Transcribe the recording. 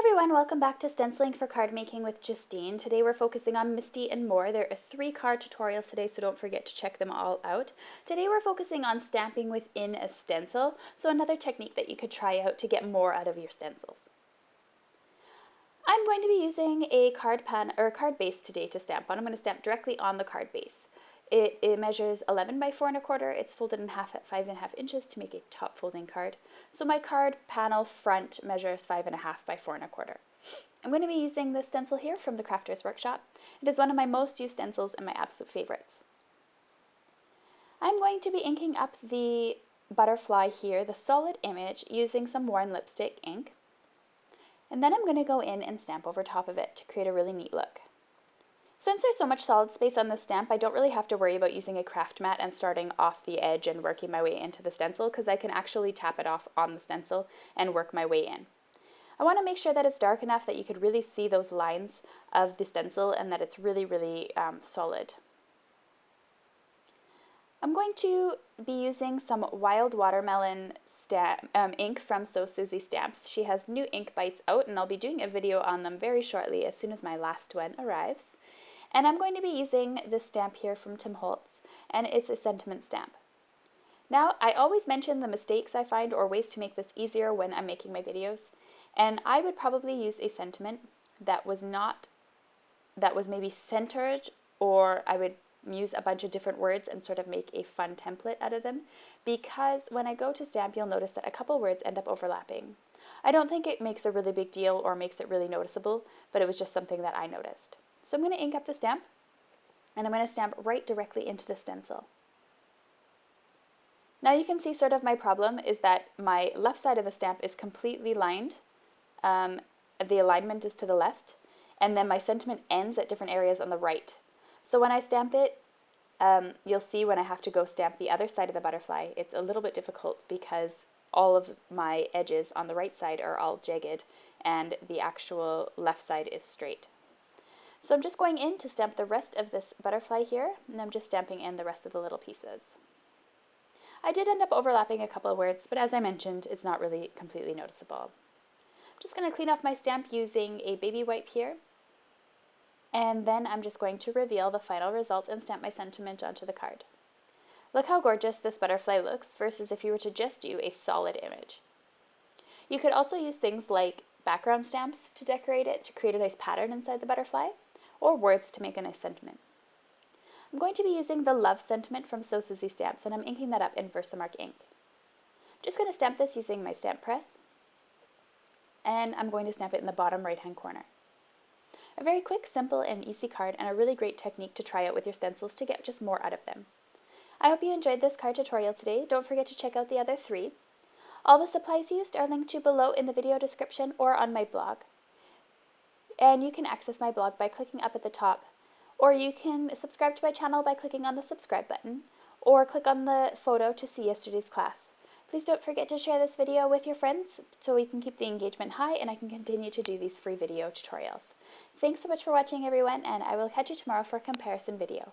everyone, welcome back to Stenciling for Card Making with Justine. Today we're focusing on Misty and more. There are 3 card tutorials today, so don't forget to check them all out. Today we're focusing on stamping within a stencil, so another technique that you could try out to get more out of your stencils. I'm going to be using a card base today to stamp on. I'm going to stamp directly on the card base. It measures 11 by 4 1/4. It's folded in half at 5 1/2 inches to make a top folding card. So my card panel front measures 5 1/2 by 4 1/4. I'm going to be using this stencil here from the Crafters Workshop. It is one of my most used stencils and my absolute favorites. I'm going to be inking up the butterfly here, the solid image, using some worn lipstick ink. And then I'm going to go in and stamp over top of it to create a really neat look. Since there's so much solid space on this stamp, I don't really have to worry about using a craft mat and starting off the edge and working my way into the stencil, because I can actually tap it off on the stencil and work my way in. I want to make sure that it's dark enough that you could really see those lines of the stencil and that it's really solid. I'm going to be using some Wild Watermelon ink from So Susie Stamps. She has new ink bites out, and I'll be doing a video on them very shortly as soon as my last one arrives. And I'm going to be using this stamp here from Tim Holtz, and it's a sentiment stamp. Now, I always mention the mistakes I find or ways to make this easier when I'm making my videos, and I would probably use a sentiment that was maybe centered, or I would use a bunch of different words and sort of make a fun template out of them, because when I go to stamp, you'll notice that a couple words end up overlapping. I don't think it makes a really big deal or makes it really noticeable, but it was just something that I noticed. So I'm going to ink up the stamp, and I'm going to stamp right directly into the stencil. Now you can see sort of my problem is that my left side of the stamp is completely lined. The alignment is to the left, and then my sentiment ends at different areas on the right. So when I stamp it, you'll see when I have to go stamp the other side of the butterfly, it's a little bit difficult because all of my edges on the right side are all jagged, and the actual left side is straight. So I'm just going in to stamp the rest of this butterfly here, and I'm just stamping in the rest of the little pieces. I did end up overlapping a couple of words, but as I mentioned, it's not really completely noticeable. I'm just going to clean off my stamp using a baby wipe here, and then I'm just going to reveal the final result and stamp my sentiment onto the card. Look how gorgeous this butterfly looks versus if you were to just do a solid image. You could also use things like background stamps to decorate it, to create a nice pattern inside the butterfly, or words to make a nice sentiment. I'm going to be using the Love Sentiment from So Susie Stamps, and I'm inking that up in Versamark ink. I'm just going to stamp this using my stamp press, and I'm going to stamp it in the bottom right-hand corner. A very quick, simple, and easy card, and a really great technique to try out with your stencils to get just more out of them. I hope you enjoyed this card tutorial today. Don't forget to check out the other 3. All the supplies used are linked to below in the video description or on my blog. And you can access my blog by clicking up at the top, or you can subscribe to my channel by clicking on the subscribe button, or click on the photo to see yesterday's class. Please don't forget to share this video with your friends so we can keep the engagement high and I can continue to do these free video tutorials. Thanks so much for watching, everyone, and I will catch you tomorrow for a comparison video.